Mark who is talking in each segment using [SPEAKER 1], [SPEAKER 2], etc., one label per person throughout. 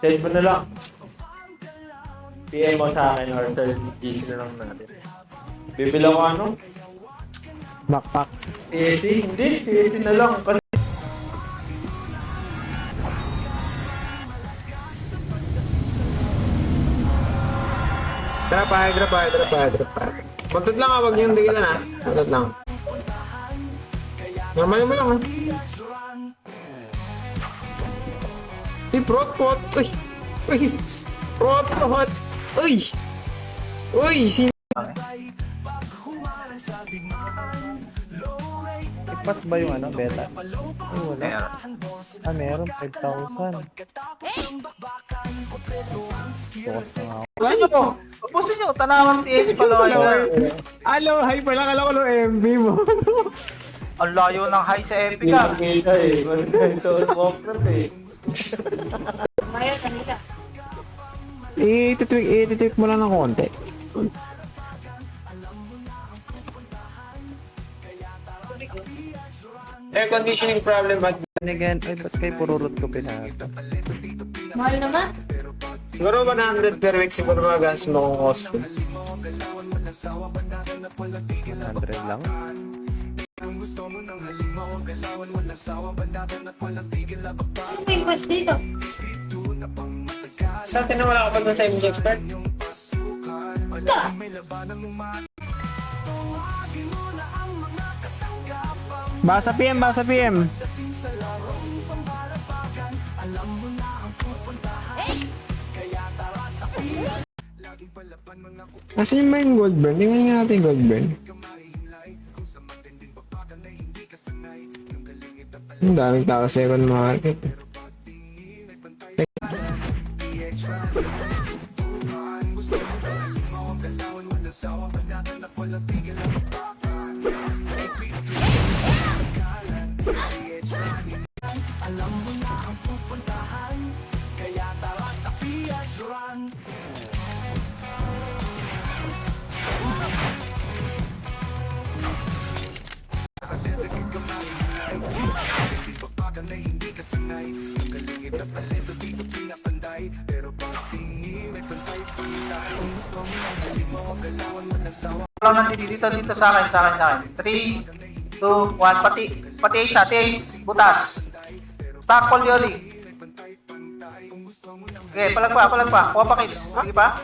[SPEAKER 1] Send mo na lang. PM mo sa akin or easy na lang natin. Bibila ko ano?
[SPEAKER 2] Backpack.
[SPEAKER 1] Hindi. 80 na lang.
[SPEAKER 3] Drop pa. Puntot lang wag yung digilan ha. Puntot lang. Normal mo lang ha. Prot. Uy. Prot. Uy,
[SPEAKER 2] Ipas ba yung ano, beta? Ay, wala. Meron. 5,000. Bukas na nga ako.
[SPEAKER 4] Upusin nyo, tanawang TH pala kayo.
[SPEAKER 3] Hello, hi pala kala ko ng MB mo.
[SPEAKER 4] Ang layo ng high sa Epica.
[SPEAKER 1] Kita eh. Ito, Warcraft eh.
[SPEAKER 5] Maya, kanila.
[SPEAKER 3] I-tweak mo lang ng konti. Air conditioning problem at
[SPEAKER 2] Again, ay, ba't kayo pururot ko pinasa?
[SPEAKER 5] Mahal naman.
[SPEAKER 3] siguro 100 per week siguro magas mo kung costume.
[SPEAKER 2] 100 lang?
[SPEAKER 5] Ano ba yung quest dito?
[SPEAKER 3] Sa atin na wala ka pa dun sa MG Expert?
[SPEAKER 5] Ito.
[SPEAKER 3] Basa PM. Asan yung ba yung gold burn? Tingnan nga natin yung gold burn. Ang daming tao sa second market.
[SPEAKER 4] Lang natin dito sa akin. 3, 2, 1, pati Ace, butas. Stock call yoli. Okay, palag pa. Kuha pa kids. Sige pa.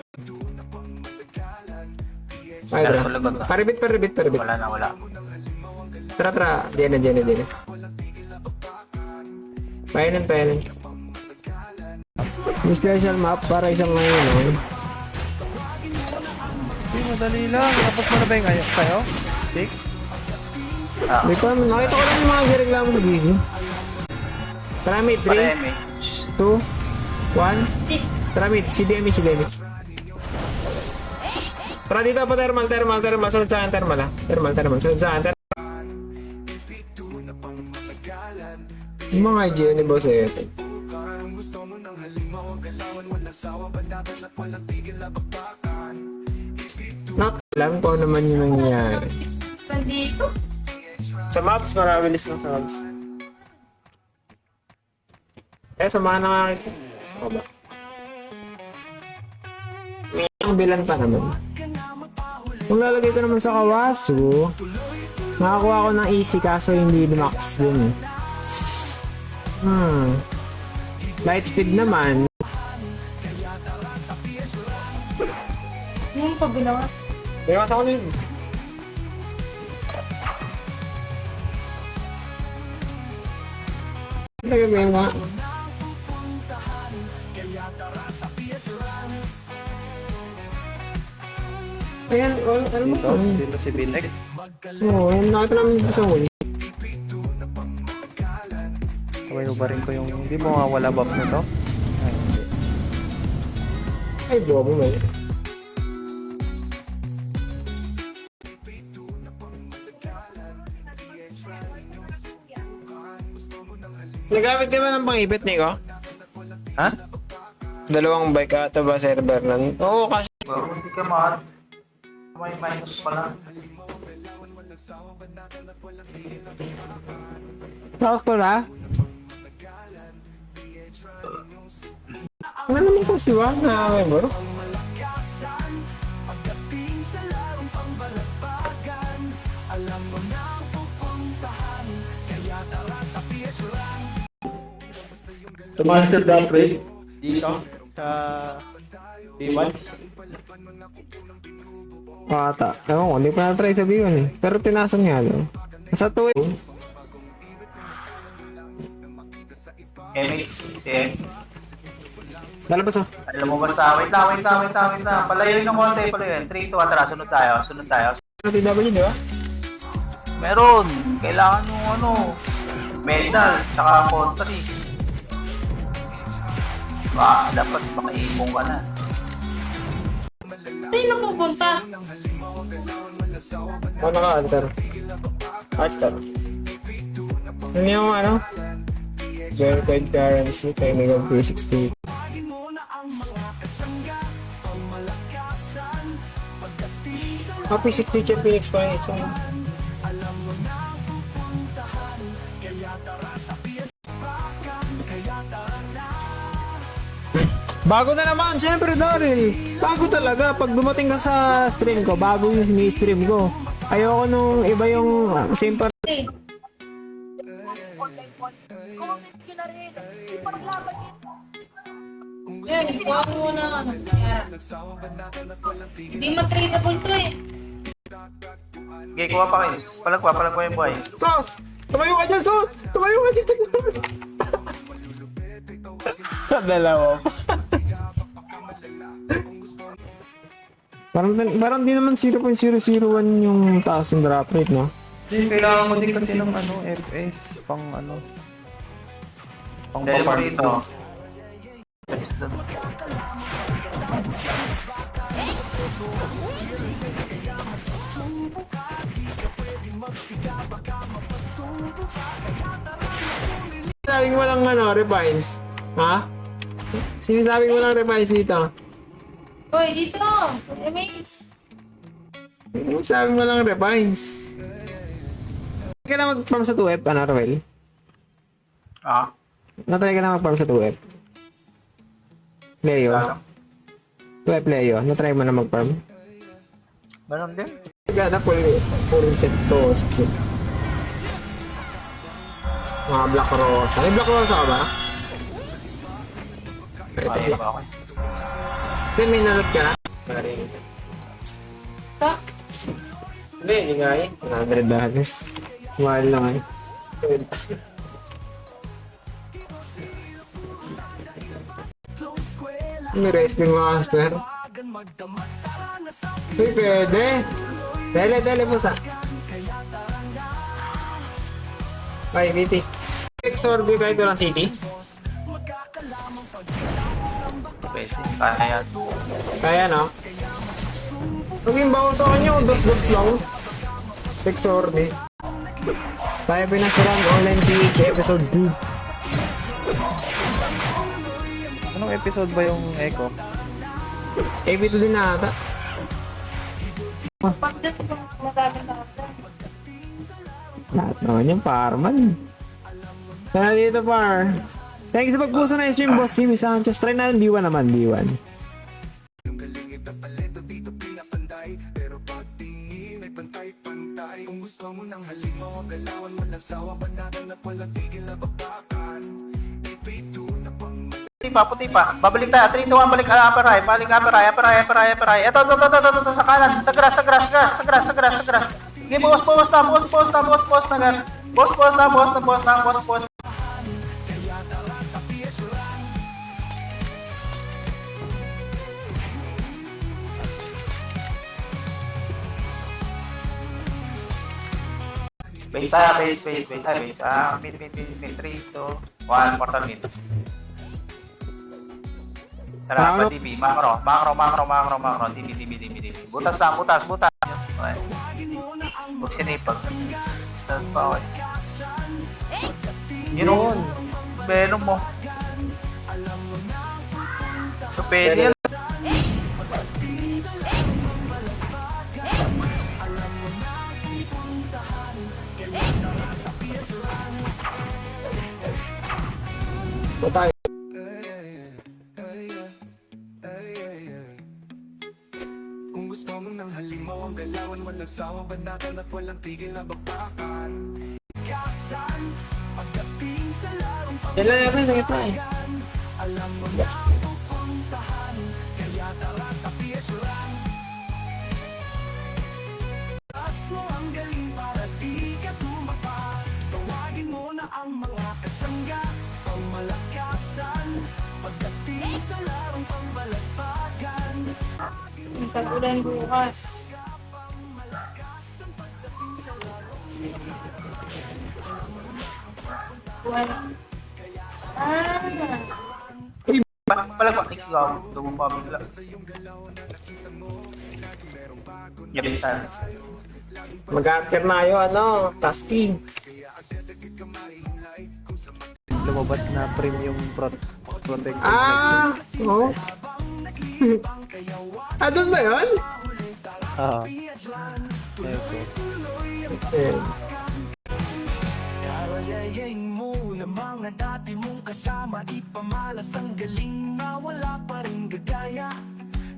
[SPEAKER 3] Ay, paribit.
[SPEAKER 4] Wala.
[SPEAKER 3] Tara. Diyan na. Payanan. May special map para isang ngayon.
[SPEAKER 2] Hindi, madali lang. Tapos mo na ba yung ngayon sa'yo? 6?
[SPEAKER 3] May pa, nakita ko lang yung mga reklamo sa GC. Tara, mate. 3, 2, 1. Tara, mate. Si Demi. Tara dito pa, thermal. Sunod sa akin, thermal ha. Sunod sa akin, thermal. Yung mga IGN ni Boss Eto. Alam ko naman yung nangyayari.
[SPEAKER 5] Nandito.
[SPEAKER 3] Sa maps, marabilis lang sa maps. Samahan na nga kita. Ako ba? May ang bilan pa naman. Kung lalagay ko naman sa Kawasu, makakuha ko ng easy kaso hindi max din. Light speed naman.
[SPEAKER 5] Yung pabinawas.
[SPEAKER 3] Bawas ako na yun. Nagagawin mo nga. Ayan, ano mo?
[SPEAKER 2] Dito si Bilek.
[SPEAKER 3] Oo, yan nakita namin dito sa huli.
[SPEAKER 2] Sabay ko ba rin ko yung... Hindi mo nga wala buffs na to? Ay, hindi.
[SPEAKER 3] Ay, bobo ba yun? Nagamit ka ba ng pang-ibit, Nico?
[SPEAKER 2] Ha?
[SPEAKER 3] Dalawang bike ata ba server nun? Oo, kasi...
[SPEAKER 4] Hindi ka mahal. May minus pa lang.
[SPEAKER 3] Sakto na? Ano naman po si Juan na member?
[SPEAKER 1] Master drop rate dito sa B1.
[SPEAKER 3] Ata. Ewan ko, hindi pa na-try sa B1 eh. Pero tinasan nga daw. Nasa 2 eh.
[SPEAKER 4] MX, CS.
[SPEAKER 3] Lalabas oh.
[SPEAKER 4] Alam mo basta, wait lang. Palayoin ng konti, palayoin. 3, 2, 1, tara, sunod tayo.
[SPEAKER 3] TW, di ba?
[SPEAKER 4] Meron, kailangan yung ano, medal, tsaka country. Dapat makaipong ka na.
[SPEAKER 5] Sino pupunta?
[SPEAKER 3] Ano ka, Alter? Alter. Ano yung ano? Verified currency, timing of 360. P60 chip Phoenix pa rin. Bago na naman, siyempre Daryl. Bago talaga. Pag dumating ka sa stream ko, bago yung sini-stream ko. Ayoko nung iba yung same pa.
[SPEAKER 5] Eh, yan, ikuha mo na ano. Yan. Hindi matreatable to eh.
[SPEAKER 4] Okay, kuha pa kayo. Palagpa yung buhay.
[SPEAKER 3] Sos! Tumayo ka dyan, Sos! Tumayo ka dyan! Dalawa pa. Parang di naman 0.001 yung taas ng drop rate, no?
[SPEAKER 2] Kailangan mo din kasi ng ano, FPS, pang ano. Pang
[SPEAKER 4] Dahil mo
[SPEAKER 2] paparm.
[SPEAKER 4] rito.
[SPEAKER 3] Sinasabing walang ano, refines. Ha? Sinasabing walang refines dito.
[SPEAKER 5] Hoy, dito! MH!
[SPEAKER 3] Sinasabing walang refines. Natry ka na mag-farm sa 2F, ano, Roel?
[SPEAKER 4] Ah,
[SPEAKER 3] Natry ka na mag-farm sa 2F. Leo.
[SPEAKER 4] ano?
[SPEAKER 3] 2F Leo. Natry mo na mag-farm.
[SPEAKER 4] Meron din.
[SPEAKER 3] Gana full set to skill. Mga Black Rosa. May Black Rosa ka ba?
[SPEAKER 4] Ay, ba ako?
[SPEAKER 3] Then may nalot ka na?
[SPEAKER 5] Ha?
[SPEAKER 3] Hindi, hindi nga eh. $100. Mahal lang eh. May wrestling master. Uy, pwede. Dele po sa. Ay, BT. Exorbi kahit walang city.
[SPEAKER 4] Pwede, kaya yan.
[SPEAKER 3] Kaya no? Huwag yung bawas sa kanya kung dos-dos lang. Exorbi. Tayo pinasarang online PH episode 2.
[SPEAKER 2] Anong episode ba yung Echo?
[SPEAKER 3] AB2 din na ata.
[SPEAKER 5] Pagdat ko madaming nakapta.
[SPEAKER 3] Lahat naman yung parman. Tara dito par. Thank you sa pagpuso na stream boss Jimmy Sanchez. Try natin B1 naman, B1.
[SPEAKER 4] Puti pa. Babalik tayo. 3, 2, 1, balik. Aparay. Ito, sa kanan. Sa grass. Sige, boss na, gan. Boss na. Base tayo, base. Mid. 3, 2, 1, mortal mid. Tara, pa DB. Macro. DB. Butas. Okay. Huwag sinipag. Tapos pa ako. Yun. Venom mo. So, pwede yan.
[SPEAKER 3] Patay. Yan lang natin sa gitna eh.
[SPEAKER 5] Ang tag-ulan bukas. Buwan. Ah!
[SPEAKER 4] Palagpak, ikaw. Dumo pa bigla. Yabitan.
[SPEAKER 3] Mag-archer na kayo, ano, tasking.
[SPEAKER 2] Lumabas na premium protector.
[SPEAKER 3] Ah, oo. Doon ba yun?
[SPEAKER 2] Ah. Ayun po.
[SPEAKER 3] Eh,
[SPEAKER 6] Kalayayin mo na mga dati mong kasama, ipamalas ang galing na wala pa rin gagaya.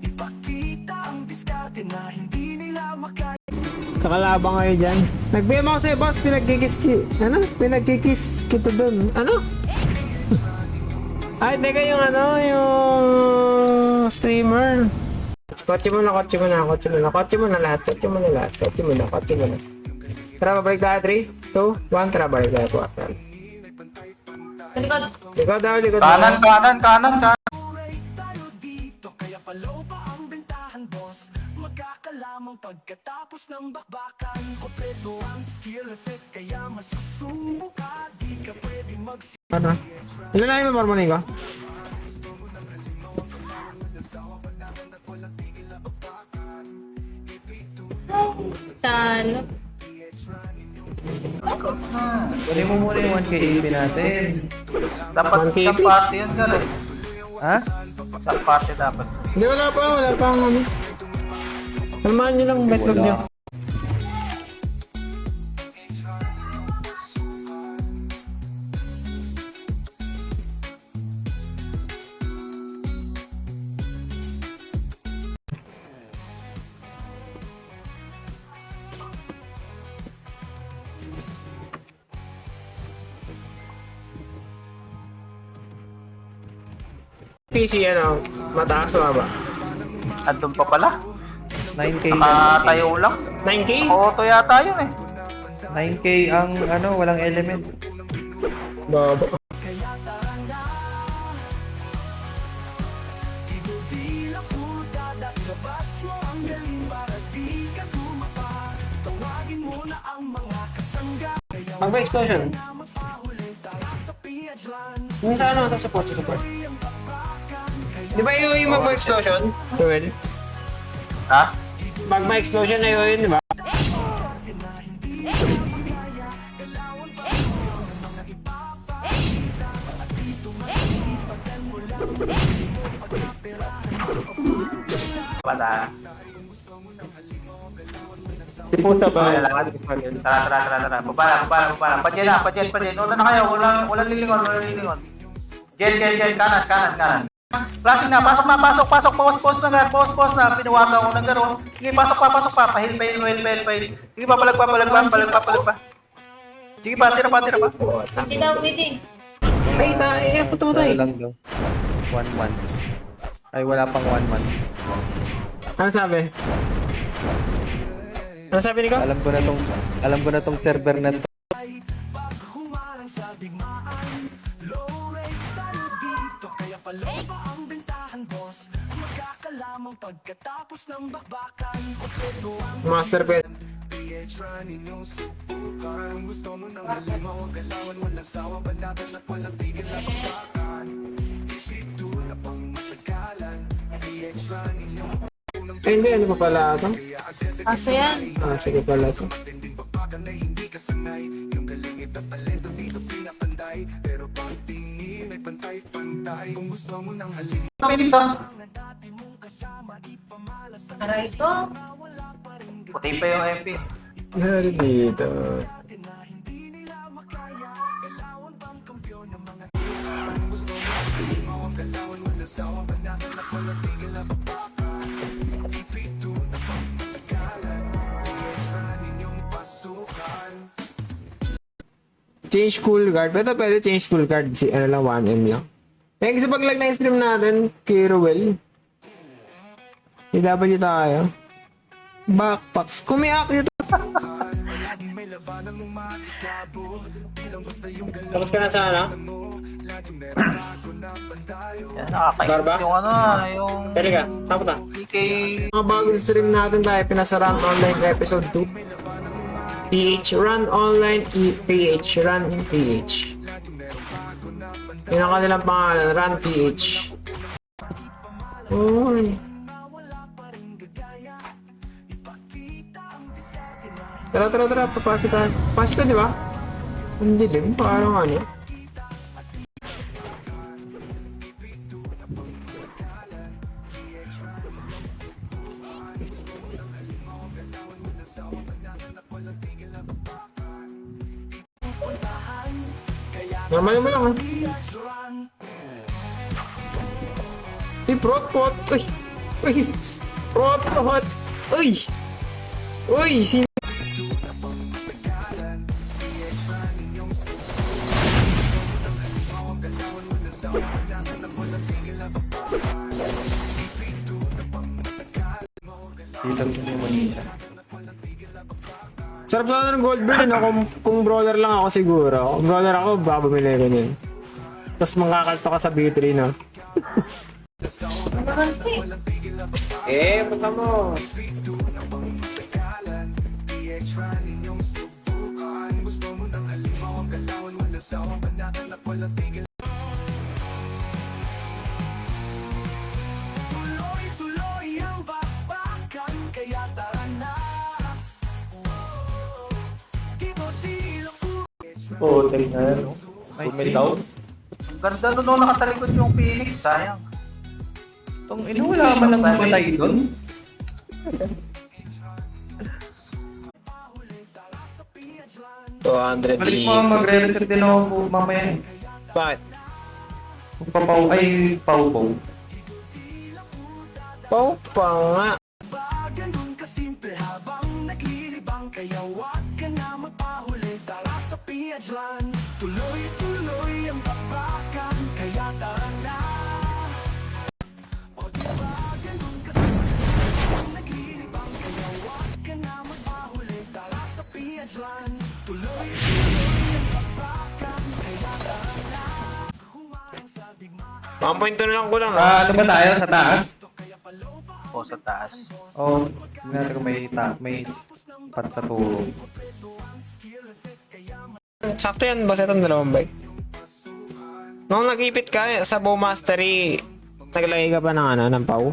[SPEAKER 6] Ipakita ang diskarte na hindi nila makaya.
[SPEAKER 3] kakalabang kayo dyan. Nag-BM ako sa'yo, boss. Pinagkikis kita dun. Ano? Ay, teka yung yung streamer. Kotse mo na lahat. Tara, babalik tayo. 3, 2, 1, tara, balik tayo.
[SPEAKER 5] Talikod.
[SPEAKER 3] Likod.
[SPEAKER 4] Kanan.
[SPEAKER 6] Tayo dito, kaya palaw pa ang bentahan, boss. Magkakalamang pagkatapos ng bakbakan. Kompleto ang skill effect, kaya masusubok ka. Di ka pwede
[SPEAKER 3] Ano? Ilan na yung marmoning ko?
[SPEAKER 5] Talo.
[SPEAKER 2] Kunin mo muna yung 1K AP natin.
[SPEAKER 4] Dapat
[SPEAKER 3] 1KP?
[SPEAKER 4] isang party yun, gano'n.
[SPEAKER 2] Ha?
[SPEAKER 4] Isang party dapat.
[SPEAKER 3] Hindi, wala pa ang ano. Kalmahan nyo lang betlog nyo. PC mataas o ba?
[SPEAKER 4] Andun pa pala.
[SPEAKER 2] 9K lang.
[SPEAKER 4] Nakatayo lang.
[SPEAKER 3] 9K?
[SPEAKER 4] Auto yata yun eh.
[SPEAKER 2] 9K ang walang element.
[SPEAKER 3] Baba. Mag-explosion. Yung sa sa support. Di ba yung mag-explosion? Joel?
[SPEAKER 4] Ha?
[SPEAKER 3] Mag-explosion na yun, di ba?
[SPEAKER 4] Wala.
[SPEAKER 2] Puta ba?
[SPEAKER 4] Tara. Baba. Padyan. Una na kayo. Walang lilingon. Jen. Kanan. Flashing na. Pasok. Post na. Pinuwasan ko ng gano'n. Sige, pasok pa. Pahil. Sige pa, palag pa. Sige pa, tira pa.
[SPEAKER 5] Hindi daw waiting.
[SPEAKER 3] Ay, puto mo tayo.
[SPEAKER 2] Lang daw. 1 month. Ay, wala pang 1 month.
[SPEAKER 3] Ano sabi? Ano sabi ni ko?
[SPEAKER 2] Alam ko na tong server na to.
[SPEAKER 6] humarang sa digmaan. Low rate tayo dito, kaya palaw pa ang bentahan, boss. Magkakalamang pagkatapos ng bakbakan. Kompleto ang
[SPEAKER 3] Master Pet. Ay, hindi. Ano pa pala ito?
[SPEAKER 5] Kaso yan.
[SPEAKER 3] Sige pala ito.
[SPEAKER 4] Phoenix, oh.
[SPEAKER 5] Aray ko.
[SPEAKER 4] Puti pa yung MP.
[SPEAKER 3] Nari dito. change school card. Pero pwede change school card. Si, ano lang, 1M lang. Thanks sa pag-like na stream natin, kay Ruel. DW tayo. Backpacks. Kumiak yun. Tapos ka na sa ano?
[SPEAKER 4] Yan, nakakaikot
[SPEAKER 3] Barba?
[SPEAKER 4] yung ano, yung...
[SPEAKER 3] Pwede ka. Tapos na.
[SPEAKER 4] PK...
[SPEAKER 3] Mga bagong stream natin tayo, pinasarang online episode 2. PH Run Online PH Run PH. Yun ang kanilang pangalan, Run PH. Uy. Tara, papasok ka. Pasok ka, di ba? Ang dilim, parang ano. Normal mo lang, ha? Prot. Uy! Prot! Uy! Sino?
[SPEAKER 2] Dito yung Manila.
[SPEAKER 3] Sarap sana ng gold bird, no? Kung brawler lang ako siguro. Kung brawler ako, baka bumili ko yun. Tapos mangkakalto ka sa B3, no?
[SPEAKER 5] Ano naman po eh?
[SPEAKER 3] Punta mo.
[SPEAKER 6] Tuloy-tuloy ang bakbakan, kaya tara na. Kibotilo po.
[SPEAKER 2] Oo, tayo na yan. Bumitaw.
[SPEAKER 4] Ang ganda nun nung nakatalikod yung Phoenix, sayang.
[SPEAKER 2] Itong ino, wala man lang matay doon. Balik mo magre-reset din ako mamaya.
[SPEAKER 3] Bakit?
[SPEAKER 2] Papaw ay pawpaw.
[SPEAKER 3] Pau pa nga.
[SPEAKER 6] Ganun kasimple habang naglilibang, kaya wag ka na magpahuli. Tara sa Piadran, tuloy-tuloy ang bakbakan, kaya tara na. O diba ganun kasimple habang naglilibang, kaya wag ka na magpahuli. Tara sa Piadran, tuloy-tuloy ang bakbakan, kaya tara na. Humarang sa digmaan.
[SPEAKER 3] Pampointo na lang ko lang.
[SPEAKER 2] Ano ba tayo sa taas?
[SPEAKER 4] O sa taas.
[SPEAKER 2] Oo, tingnan ko may pat sa turo.
[SPEAKER 3] Sakto yan, boss. Itong dalawang bike. Nung nag-ipit ka sa Bow Mastery, naglagay ka pa ng ano, ng pau?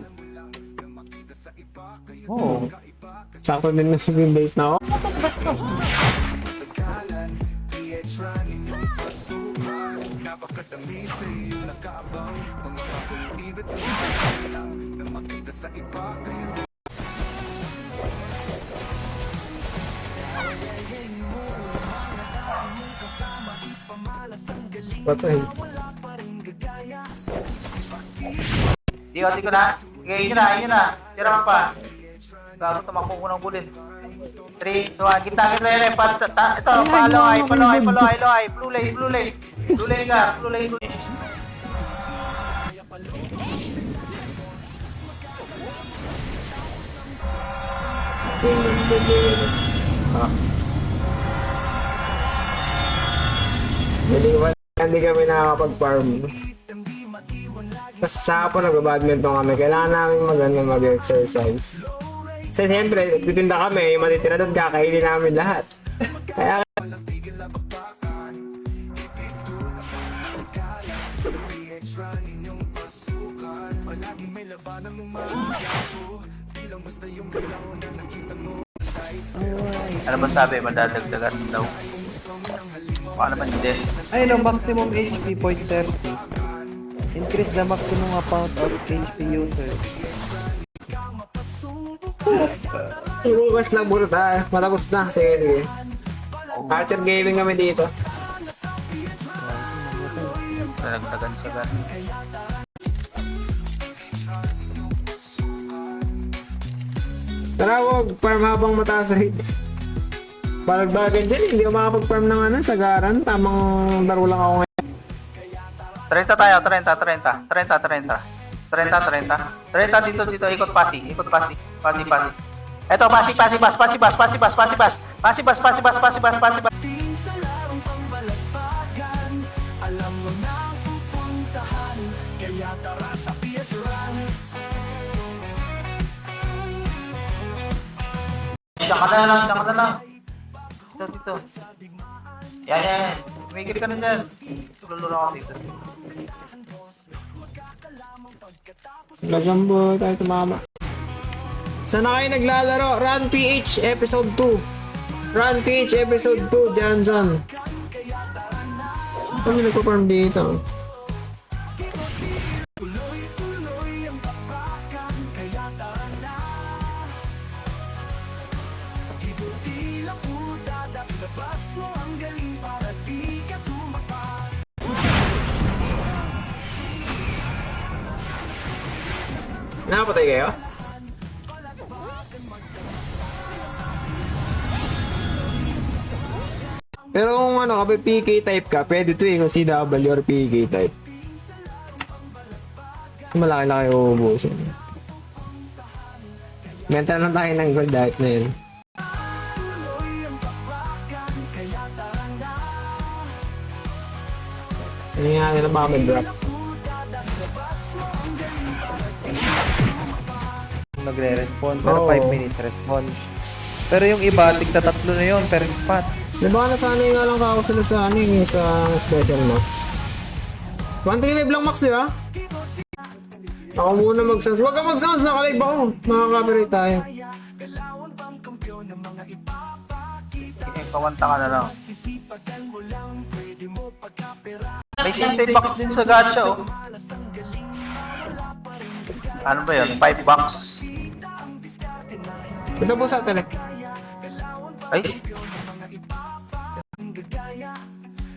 [SPEAKER 2] Oo.
[SPEAKER 3] Sakto din yung base na ako.
[SPEAKER 5] Kapag to.
[SPEAKER 3] Patay.
[SPEAKER 4] Di ko na. Okay, yun na. Tira mo pa. Gago tumakbo ko ng bulin. 3, 2, kita yun. Ito, follow eye. Blue lane ka.
[SPEAKER 3] Hindi kami nakakapag-farm. Tapos sa hapon nag-badminton kami. Kailangan namin mag-exercise. So siyempre, titinda kami. Yung matitira doon, kakainin namin lahat. Kaya
[SPEAKER 4] Ano ba sabi? Madadagdagan daw. Paano naman hindi?
[SPEAKER 2] Ay no, maximum HP 0.30. Increase the maximum amount of HP user.
[SPEAKER 3] ibukas lang muna tayo. Matapos na. Sige. Archer gaming kami dito.
[SPEAKER 4] Nadagdagan siya gan.
[SPEAKER 3] Tara, wag. Farm habang mataas rate. Palagbagan dyan, hindi ako makapag-farm ng ano, sagaran. Tamang laro lang ako ngayon.
[SPEAKER 4] 30 tayo, 30 dito, ikot pasi. Eto, pasi.
[SPEAKER 6] Ting sa larong pambalagbagan, alam mo na ang pupuntahan, kaya tara sa PH Run.
[SPEAKER 4] Diyan ka na lang. Dito. Yan. Tumigil ka na dyan. Luluro ako dito.
[SPEAKER 3] Lagambo tayo tumama. Saan na kayo naglalaro? Run PH Episode 2. Run PH Episode 2, Johnson. Kami nagpa-farm dito.
[SPEAKER 6] Tuloy-tuloy ang bakbakan, kaya tara na. Ibuti lang udadak, labas mo ang galing para di ka tumakas.
[SPEAKER 3] Nakapatay kayo? Pero kung ano, kapag PK type ka, pwede to eh, kung CW or PK type. Malaki-laki uubusin. Mental lang tayo ng gold diet na yun. Ano nga nila baka may drop?
[SPEAKER 2] Nagre-respond, pero
[SPEAKER 3] Oo.
[SPEAKER 2] 5 minutes respond. Pero yung iba, tigta 3 na yun per spot.
[SPEAKER 3] Di ba nasanay nga lang ako sila sa ano yung sa special mo? 135 lang max, di ba? Ako muna mag-sounds. Huwag ka mag-sounds, nakalive ako. Makaka-copyright tayo.
[SPEAKER 4] Kawanta ka na lang. May sintay box din sa gacha, oh. Ano ba yun? 5 box.
[SPEAKER 3] Ito po sa tele.
[SPEAKER 4] Ay,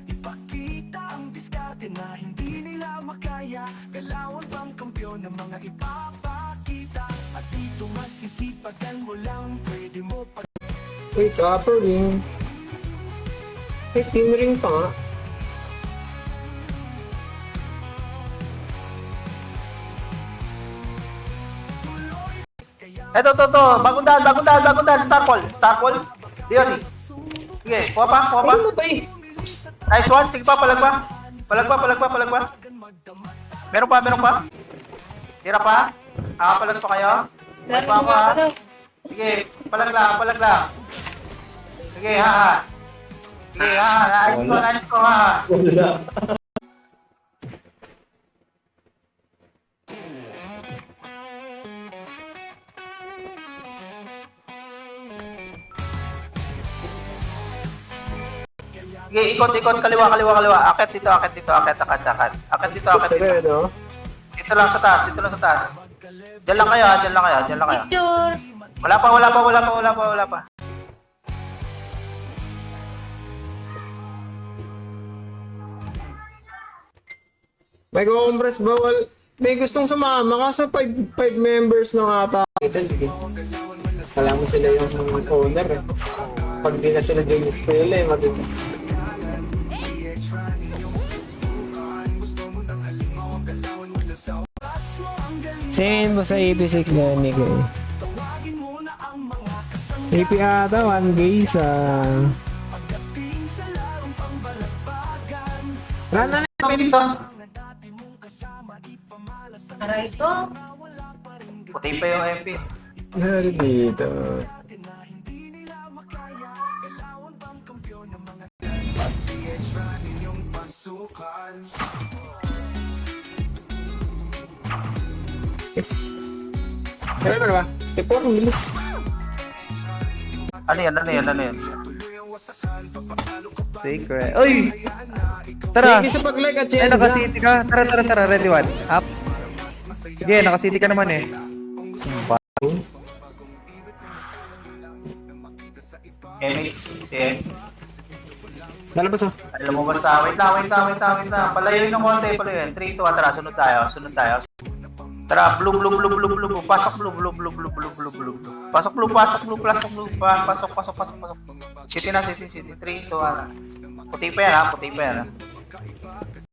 [SPEAKER 6] Ipakita ang diskarte na hindi nila makaya. Kailangan bang kampiyon ng mga ipapakita? At dito masisipagan mo lang, pwede mo pag...
[SPEAKER 3] Wait, sa upper ring. Hey, team ring pa nga.
[SPEAKER 4] eto, bagong daan, Starfall. Diyan, sige, kuha pa.
[SPEAKER 3] Ay, matay.
[SPEAKER 4] Nice one, sige pa, palag pa. Meron pa. Tira pa. Palag pa kayo. Palag pa ako, ha. Sige, palag lang. Sige, ha. Nice ko, ha. Sige, ikot, kaliwa. Akit dito. Akit dito.
[SPEAKER 3] No?
[SPEAKER 4] Dito lang sa taas. Diyan lang kayo.
[SPEAKER 5] Picture.
[SPEAKER 4] Wala pa.
[SPEAKER 3] May compress bawal. May gustong sumama kaso 5 members lang ata. Kala mo sila yung owner eh. Pag di na sila yung gusto nila eh, magiging. Same mo sa AP6 na Nico. AP ata, 1K sa... Run na na!
[SPEAKER 4] Bilis, oh.
[SPEAKER 5] Aray ito.
[SPEAKER 4] Puti pa yung MP.
[SPEAKER 3] Nari dito. Yes. Kaya ba? Tipo, ang bilis.
[SPEAKER 4] Ano yan?
[SPEAKER 2] Secret. Uy! Tara!
[SPEAKER 3] Thank you sa pag-like at
[SPEAKER 2] Ay,
[SPEAKER 3] Chelza.
[SPEAKER 2] naka-city ka. Tara. Ready one. Up. Sige, naka-city ka naman eh.
[SPEAKER 4] MX, CS.
[SPEAKER 3] Lalabas oh.
[SPEAKER 4] Alam mo basta, wait lang. Palayoin ng konti, palayoin. 3, 2, 1, tara, sunod tayo. Tara, blue. Pasok blue. Pasok blue. Pasok. City. 3, 2, 1. Puti pa yan ha.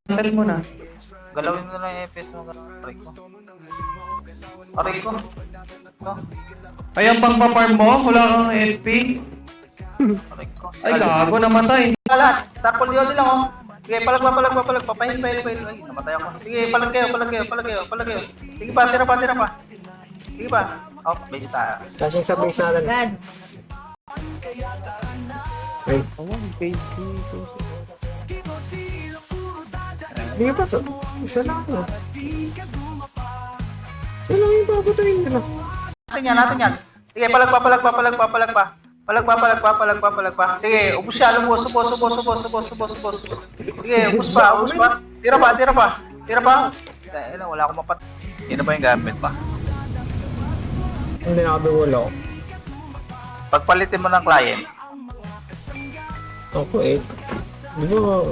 [SPEAKER 2] Tari mo na.
[SPEAKER 4] Galawin mo na yung FPS mo. Aray ko. Ito.
[SPEAKER 2] Ay, ang pang-farm mo? Wala kang SP?
[SPEAKER 4] Aray ko.
[SPEAKER 2] Ay, gago, namatay.
[SPEAKER 4] Lahat. Tapol yun lang oh. Sige, palag. Pahil. Ay, namatay ako. Sige, palag kayo. Sige pa, tira pa. Sige pa. Oh, base tayo.
[SPEAKER 3] Flashing sa base natin.
[SPEAKER 5] Gods.
[SPEAKER 3] Wait.
[SPEAKER 2] Awan, page 2.
[SPEAKER 3] Hindi ka pa. Isa lang. Isa lang yung papatayin nila.
[SPEAKER 4] Natin yan. Sige, palag pa. Palag pa. Sige, ubus siya. Ubus. Sige, ubus pa. Tira pa. Wala akong mapat. Yun na ba yung gamit pa?
[SPEAKER 3] Hindi nakabiwala ako.
[SPEAKER 4] Pagpalitin mo ng client.
[SPEAKER 3] Ako eh. Di ba?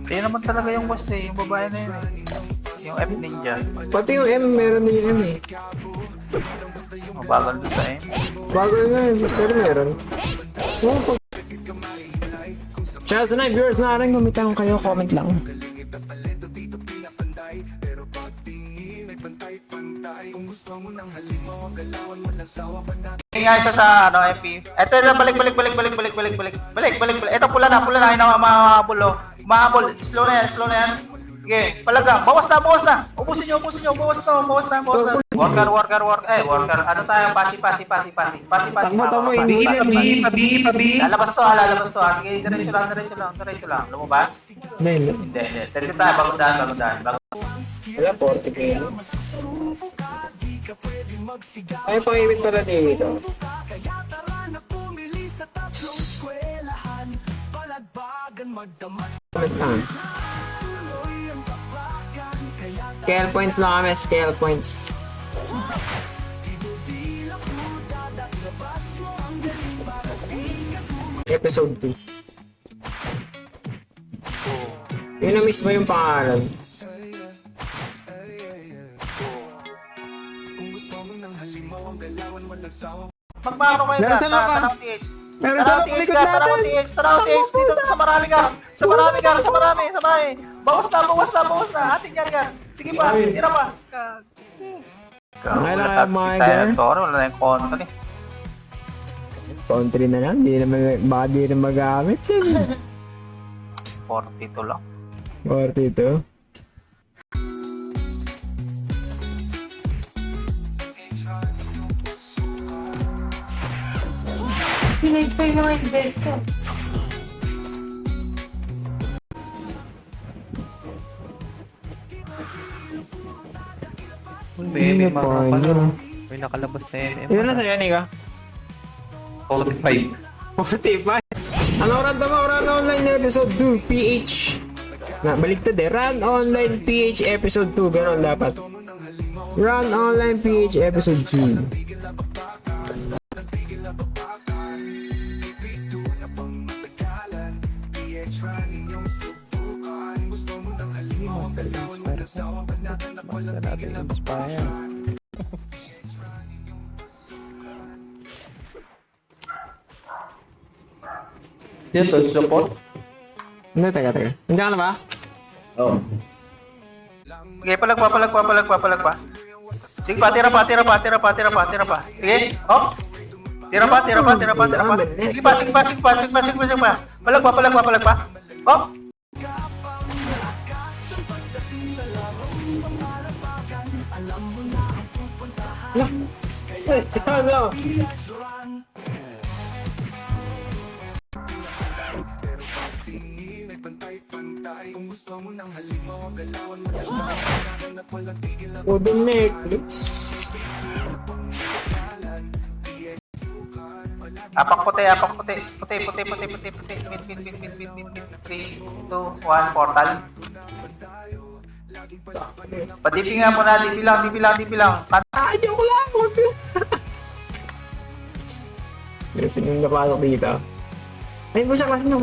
[SPEAKER 4] Kaya naman talaga yung boss eh. Yung babae na yun eh. Yung F Ninja.
[SPEAKER 3] Pati yung M, meron din yung M eh.
[SPEAKER 4] Mabagal doon sa M.
[SPEAKER 3] Bago nga yun, pero meron. Channel sa viewers na rin, gumitan kayo, comment lang.
[SPEAKER 4] Kaya nga isa sa MP. Ito na balik. Ito pula na ay mahabol oh. Mahabol. Slow na yan. Sige, palaga. Bawas na. Ubusin nyo. Bawas na. Worker. Ano tayo? Pasi.
[SPEAKER 2] Tama, hindi.
[SPEAKER 4] Lalabas to. Sige, diretso lang. Lumabas?
[SPEAKER 3] Hindi.
[SPEAKER 4] Hindi. Diretso tayo, bagong daan.
[SPEAKER 3] Wala, 40k. Ay, pang-ibig pala dito. Scale points lang kami, scale points. Episode 2. Yun na mismo yung pangalan.
[SPEAKER 4] Magmano kayo
[SPEAKER 2] Meron
[SPEAKER 4] ka?
[SPEAKER 2] tanong ka.
[SPEAKER 4] Tanong TH.
[SPEAKER 2] Meron
[SPEAKER 4] Tanong
[SPEAKER 2] tanong
[SPEAKER 4] TH
[SPEAKER 2] likod
[SPEAKER 4] ka.
[SPEAKER 2] natin.
[SPEAKER 4] Tanong TH. Dito sa marami ka. Sa marami. Bawas na. Atin yan ka. Sige pa. Tira pa.
[SPEAKER 3] Kailangan mga girl.
[SPEAKER 4] Wala na yung kontra eh.
[SPEAKER 3] Country na lang, baka di na magamit yan.
[SPEAKER 4] 42 lang.
[SPEAKER 3] 42.
[SPEAKER 5] Pinage pa yung mga investor.
[SPEAKER 2] May
[SPEAKER 3] pa
[SPEAKER 2] May nakalabas sa NM.
[SPEAKER 3] Ilan na sa'yo, Nika?
[SPEAKER 2] 45.
[SPEAKER 3] 45. Ano random mo? Run Online Episode 2, PH. Baliktad eh. Run Online PH Episode 2. Ganon dapat. Run Online PH Episode 2.
[SPEAKER 2] Basta natin inspire. Dito, support?
[SPEAKER 3] Hindi, teka. Nandiyan ka na ba?
[SPEAKER 2] Oo.
[SPEAKER 4] Sige, palag pa. Sige pa, tira pa. Sige, oh. Tira pa. Sige pa. Palag pa. Oh.
[SPEAKER 3] Ano? Udong Netflix.
[SPEAKER 4] Apak puti. Mid. 3, 2, 1, portal. Padipi nga muna, dipi lang.
[SPEAKER 3] Ah, joke lang! Kasi yung napasok dito. Ayun po siya, klase na.